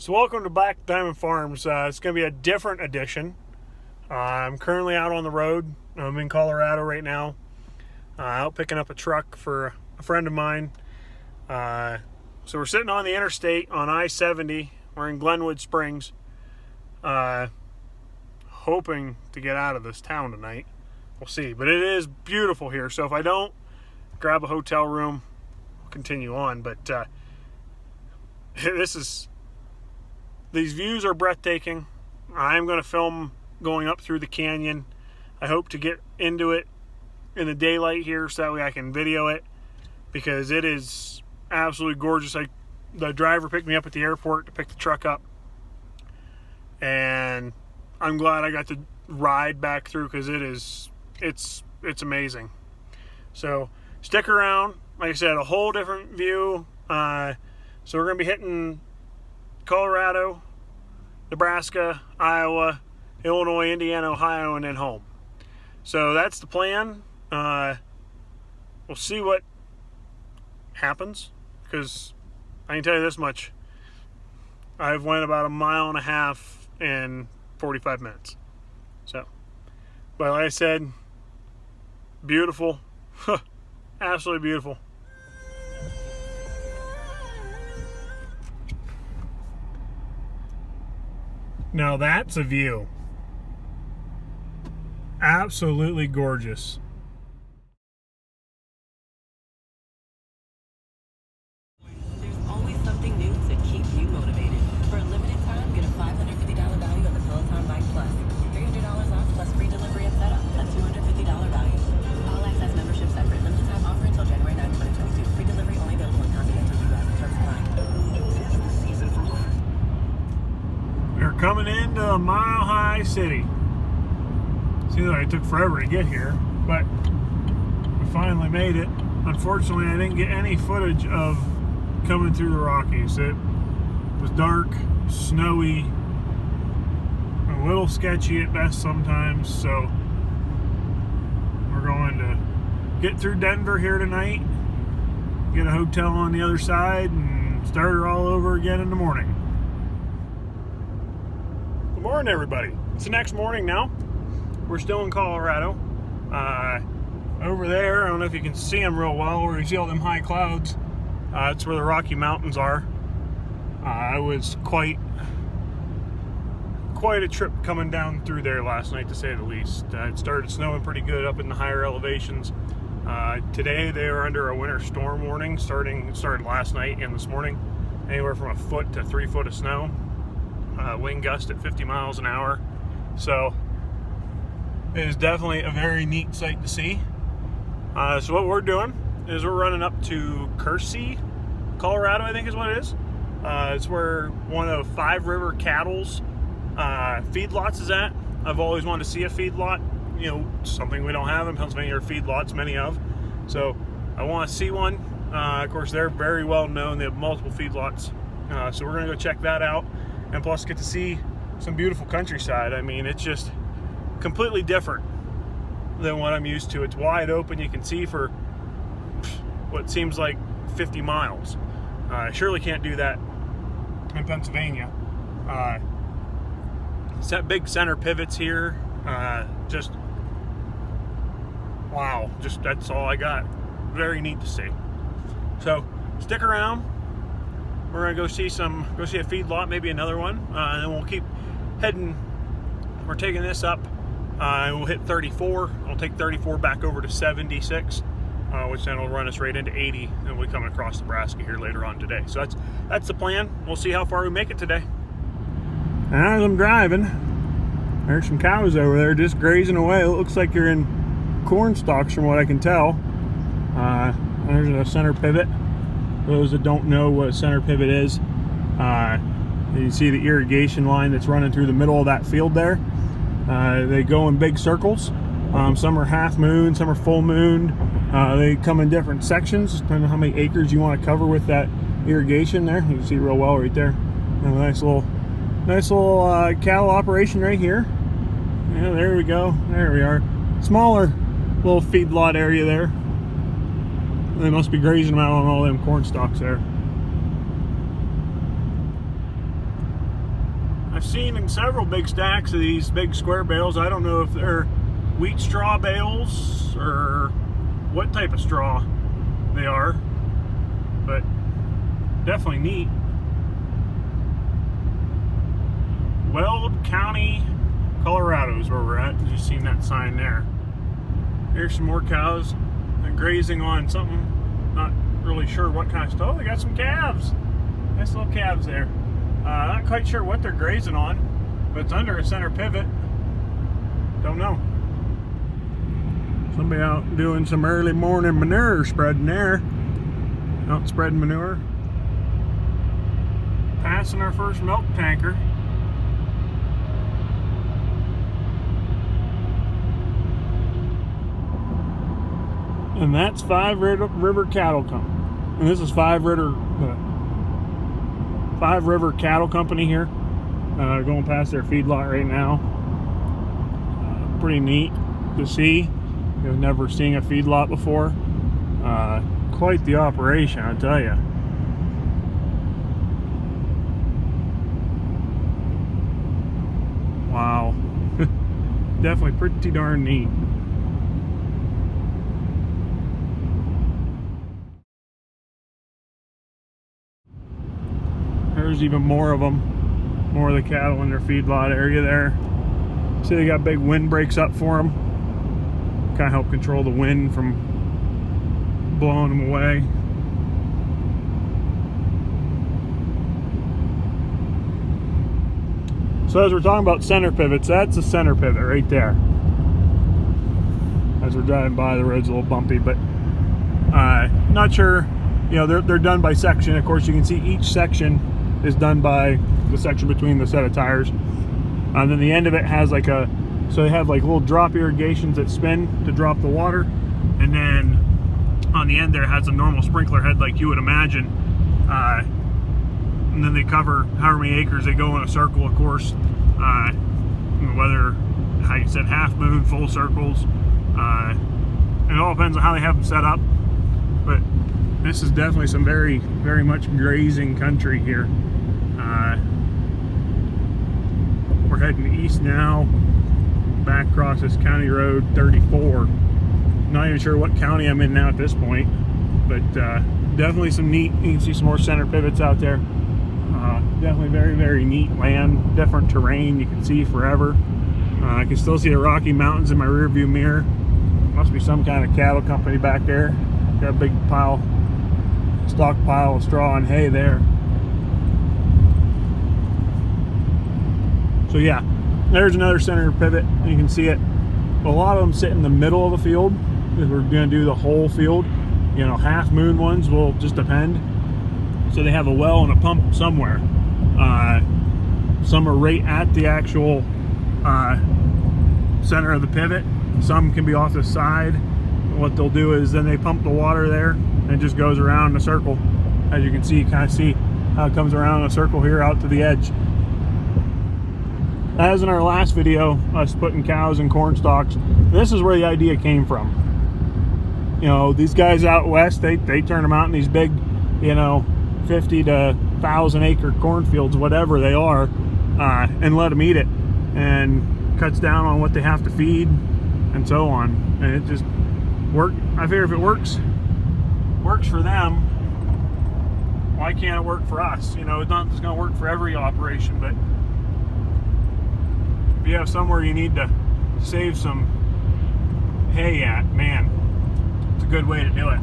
So welcome to Black Diamond Farms. It's going to be a different edition. I'm currently out on the road. I'm in Colorado right now, out picking up a truck for a friend of mine. So we're sitting on the interstate on I-70. We're in Glenwood Springs, hoping to get out of this town tonight. We'll see, but it is beautiful here. So if I don't grab a hotel room, we'll continue on. But these views are breathtaking. I'm going to film going up through the canyon. I hope to get into it in the daylight here so that way I can video it, because it is absolutely gorgeous. The driver picked me up at the airport to pick the truck up, and I'm glad I got to ride back through because it's amazing. So stick around. Like I said, a whole different view. So we're going to be hitting Colorado, Nebraska, Iowa, Illinois, Indiana, Ohio, and then home. So that's the plan. We'll see what happens, because I can tell you this much. I've went about 1.5 miles in 45 minutes. So, but like I said, beautiful. Absolutely beautiful. Now that's a view. Absolutely gorgeous. There's always something new to keep you motivated. For a limited time, get a $550 value on the Peloton Bike Plus. $300 off plus free delivery and setup. A $250 value. All access membership separate. Limited time offer until January 9, 2022. Free delivery only available in continental US and terms apply. Season for life. We're coming into a Mile High City. Seems like it took forever to get here, but we finally made it. Unfortunately, I didn't get any footage of coming through the Rockies. It was dark, snowy, a little sketchy at best sometimes, so we're going to get through Denver here tonight, get a hotel on the other side, and start her all over again in the morning. Good morning, everybody. It's the next morning now. We're still in Colorado. Over there, I don't know if you can see them real well, where you see all them high clouds. That's where the Rocky Mountains are. It was quite a trip coming down through there last night, to say the least. It started snowing pretty good up in the higher elevations. Today they were under a winter storm warning. Started last night and this morning. Anywhere from 1 foot to 3 foot of snow. Wind gust at 50 miles an hour. So it is definitely a very neat sight to see. So what we're doing is we're running up to Kersey, Colorado, I think is what it is. It's where one of 5 River Cattle's feedlots is at. I've always wanted to see a feedlot. You know, something we don't have in Pennsylvania, or feedlots, many of. So I want to see one. Of course, they're very well known. They have multiple feedlots. So we're going to go check that out. And plus get to see some beautiful countryside. I mean, it's just completely different than what I'm used to. It's wide open. You can see for what seems like 50 miles. I surely can't do that in Pennsylvania. Set big center pivots here. Just wow. Just that's all I got. Very neat to see. So stick around. We're gonna go see a feedlot, maybe another one, and then we'll keep heading. We're taking this up, and we'll hit 34. I'll take 34 back over to 76, which then will run us right into 80, and we'll be coming across Nebraska here later on today. So that's the plan. We'll see how far we make it today. As I'm driving, there's some cows over there just grazing away. It looks like you're in corn stalks from what I can tell. There's a center pivot. Those that don't know what a center pivot is, you see the irrigation line that's running through the middle of that field there. They go in big circles. Some are half moon, some are full moon. They come in different sections, depending on how many acres you want to cover with that irrigation there. You can see real well right there. And a nice little cattle operation right here. Yeah, there we go. There we are. Smaller little feedlot area there. They must be grazing them out on all them corn stalks there. I've seen several big stacks of these big square bales. I don't know if they're wheat straw bales or what type of straw they are, but definitely neat. Weld County, Colorado is where we're at. You've seen that sign there. Here's some more cows. They're grazing on something. Not really sure what kind of stuff. Oh, they got some calves. Nice little calves there. Not quite sure what they're grazing on, but it's under a center pivot. Don't know. Somebody out doing some early morning manure spreading there. Out spreading manure. Passing our first milk tanker. And that's Five River Cattle Company. And this is Five River Cattle Company here. Going past their feedlot right now. Pretty neat to see. I've never seen a feedlot before. Quite the operation, I tell you. Wow. Definitely pretty darn neat. There's even more of them. More of the cattle in their feedlot area there. See, they got big windbreaks up for them. Kind of help control the wind from blowing them away. So as we're talking about center pivots, that's a center pivot right there. As we're driving by, the road's a little bumpy, but not sure. You know, they're done by section. Of course, you can see each section is done by the section between the set of tires. And then the end of it has like a, so they have like little drop irrigations that spin to drop the water. And then on the end there has a normal sprinkler head like you would imagine. And then they cover however many acres. They go in a circle, of course. Whether, how you said, half moon, full circles. It all depends on how they have them set up. But this is definitely some very, very much grazing country here. We're heading east now, back across this county road 34. Not even sure what county I'm in now at this point, but definitely some neat. You can see some more center pivots out there. Definitely very, very neat land, different terrain. You can see forever. I can still see the Rocky Mountains in my rear view mirror. Must be some kind of cattle company back there. Got a big stockpile of straw and hay there. So yeah, there's another center pivot. You can see it. A lot of them sit in the middle of the field because we're going to do the whole field. You know, half moon ones will just depend. So they have a well and a pump somewhere. Some are right at the actual center of the pivot. Some can be off the side. What they'll do is then they pump the water there and it just goes around in a circle. As you can see, you kind of see how it comes around in a circle here out to the edge. As in our last video, us putting cows in corn stalks, this is where the idea came from. You know, these guys out west, they turn them out in these big, you know, 50 to 1,000 acre cornfields, whatever they are, and let them eat it, and cuts down on what they have to feed and so on. And it just works. I figure if it works for them, why can't it work for us? You know, it's not just going to work for every operation, but if you have somewhere you need to save some hay at, man, it's a good way to do it.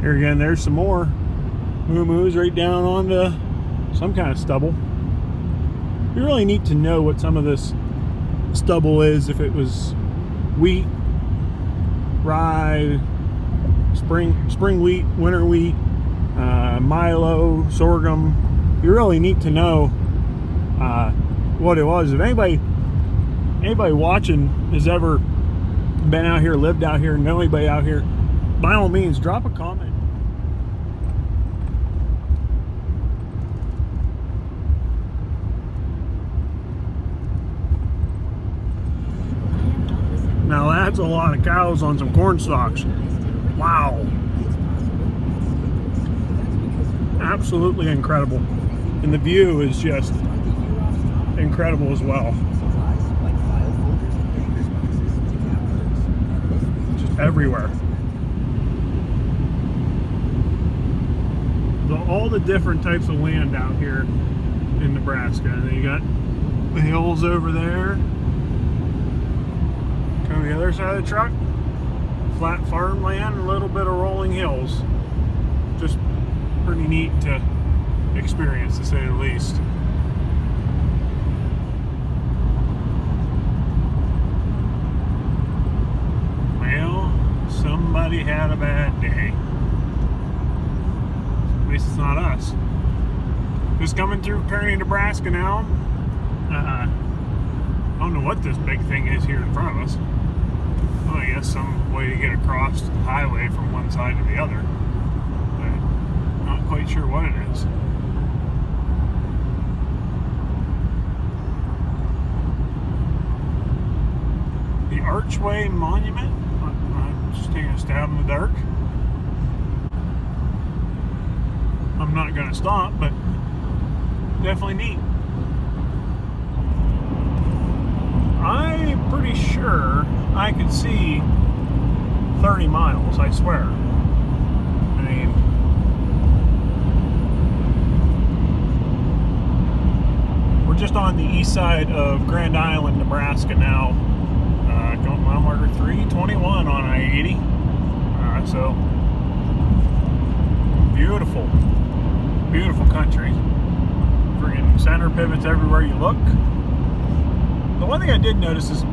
Here again, there's some more moo-moos right down onto some kind of stubble. It'd be really neat to know what some of this stubble is, if it was wheat, rye, spring wheat, winter wheat, milo, sorghum. It'd be really neat to know what it was. If anybody watching has ever been out here, lived out here, know anybody out here, by all means, drop a comment. Now that's a lot of cows on some corn stalks. Wow. Absolutely incredible. And the view is just incredible as well. Just everywhere. All the different types of land out here in Nebraska. And then you got the hills over there. Come to the other side of the truck. Flat farmland, a little bit of rolling hills. Just pretty neat to experience, to say the least. Well, somebody had a bad day. At least it's not us. Just coming through Kearney, Nebraska now. I don't know what this big thing is here in front of us. Well, I guess some way to get across the highway from one side to the other. But not quite sure what it is. The Archway Monument. I'm just taking a stab in the dark. I'm not going to stop, but definitely neat. I'm pretty sure I could see 30 miles, I swear. I mean, we're just on the east side of Grand Island, Nebraska now. Going mile marker 321 on I-80. So, beautiful, beautiful country. Friggin' center pivots everywhere you look. The one thing I did notice is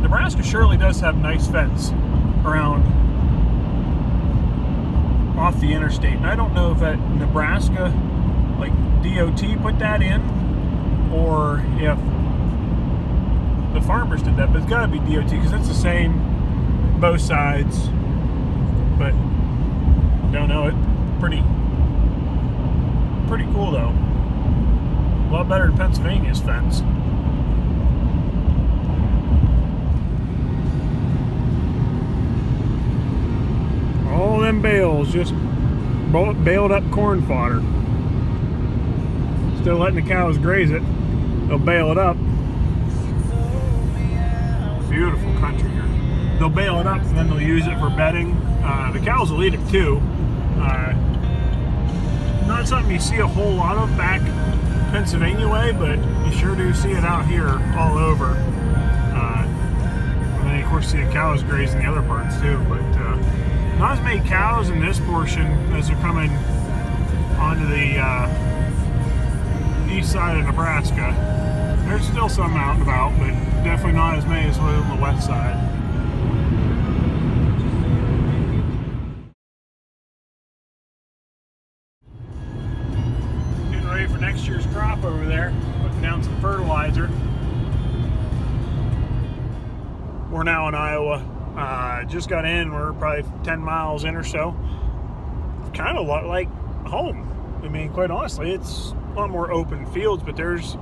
Nebraska surely does have nice fence around off the interstate. And I don't know if that Nebraska, like DOT, put that in, or if the farmers did that, but it's got to be DOT because it's the same both sides. But don't know, it pretty cool though. A lot better than Pennsylvania's fence. All them bales just baled up corn fodder. Still letting the cows graze it. They'll bale it up. Beautiful country here. They'll bale it up and then they'll use it for bedding. The cows will eat it too. Not something you see a whole lot of back Pennsylvania way, but you sure do see it out here all over. And then of course see the cows grazing the other parts too, but not as many cows in this portion as are coming onto the east side of Nebraska. There's still some out and about, but definitely not as many as on the west side. Getting ready for next year's crop over there, putting down some fertilizer. We're now in Iowa. Just got in, we're probably 10 miles in or so. Kind of like home. I mean, quite honestly, it's a lot more open fields, but there's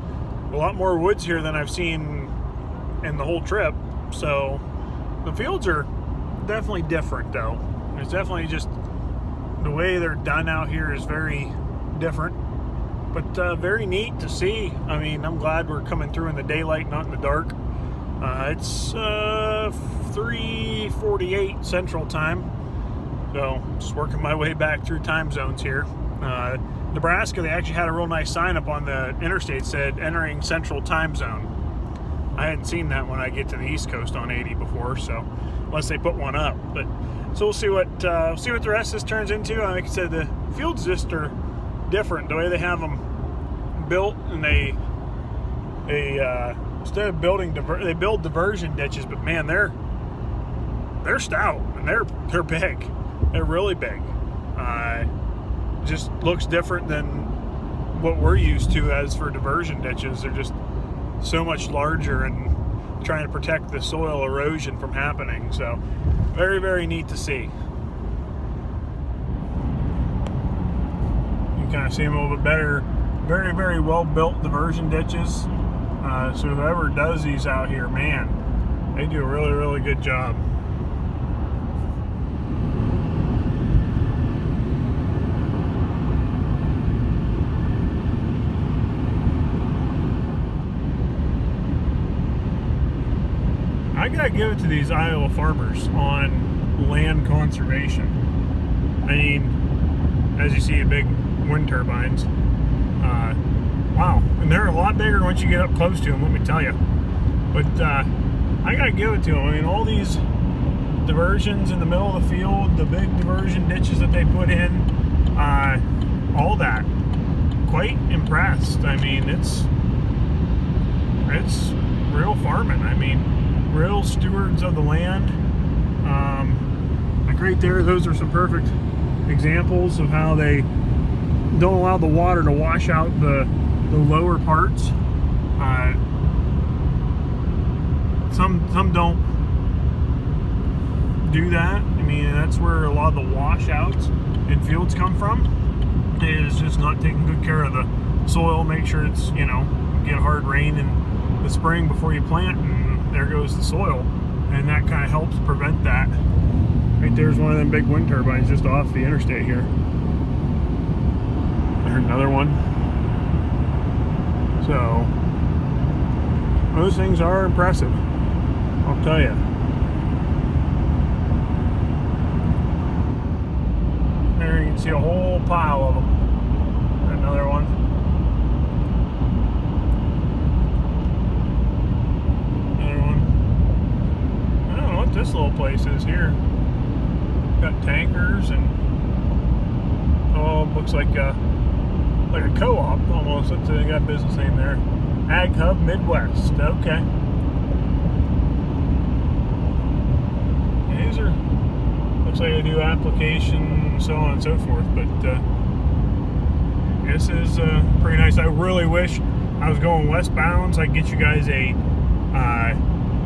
a lot more woods here than I've seen in the whole trip. So the fields are definitely different though. It's definitely just the way they're done out here is very different, but very neat to see. I mean, I'm glad we're coming through in the daylight, not in the dark. It's 3:48 Central Time, so just working my way back through time zones here. Nebraska, they actually had a real nice sign up on the interstate said entering Central Time Zone. I hadn't seen that when I get to the East Coast on 80 before, so unless they put one up. But so we'll see what the rest of this turns into. Like I said, the fields just are different. The way they have them built, and they instead of building they build diversion ditches, but man, they're stout and they're big. They're really big. Just looks different than what we're used to as for diversion ditches. They're just so much larger and trying to protect the soil erosion from happening. So very, very neat to see. You can kind of see them a little bit better. Very, very well built diversion ditches. So whoever does these out here, man, they do a really, really good job. I gotta give it to these Iowa farmers on land conservation. I mean, as you see, big wind turbines. Wow, and they're a lot bigger once you get up close to them, let me tell you. But I gotta give it to them. I mean, all these diversions in the middle of the field, the big diversion ditches that they put in, all that. Quite impressed. I mean, it's real farming. I mean, real stewards of the land. Like right there, those are some perfect examples of how they don't allow the water to wash out the lower parts. Some don't do that. I mean, that's where a lot of the washouts in fields come from. Is just not taking good care of the soil. Make sure it's, you know, get hard rain in the spring before you plant, and there goes the soil, and that kind of helps prevent that. Right there's one of them big wind turbines just off the interstate here. There's another one. So those things are impressive, I'll tell you. There you can see a whole pile of them. Another one. Another one. I don't know what this little place is here. Got tankers and looks like a co-op almost. They got a business name there. Ag Hub Midwest. Okay. These are, looks like they do application, so on and so forth, but this is pretty nice. I really wish I was going westbound so I could get you guys a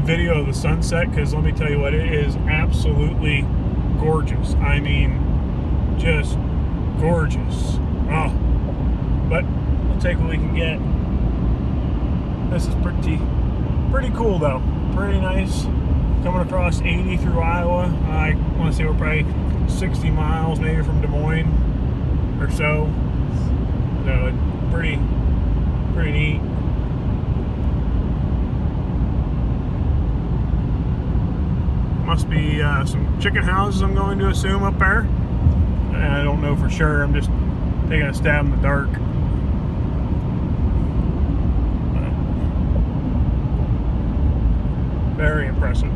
video of the sunset, because let me tell you what, it is absolutely gorgeous. I mean, just gorgeous. Oh, but we'll take what we can get. This is pretty cool though. Pretty nice. Coming across 80 through Iowa. I want to say we're probably 60 miles maybe from Des Moines or so. So it's pretty neat. Must be some chicken houses, I'm going to assume, up there. I don't know for sure. I'm just taking a stab in the dark. Very impressive.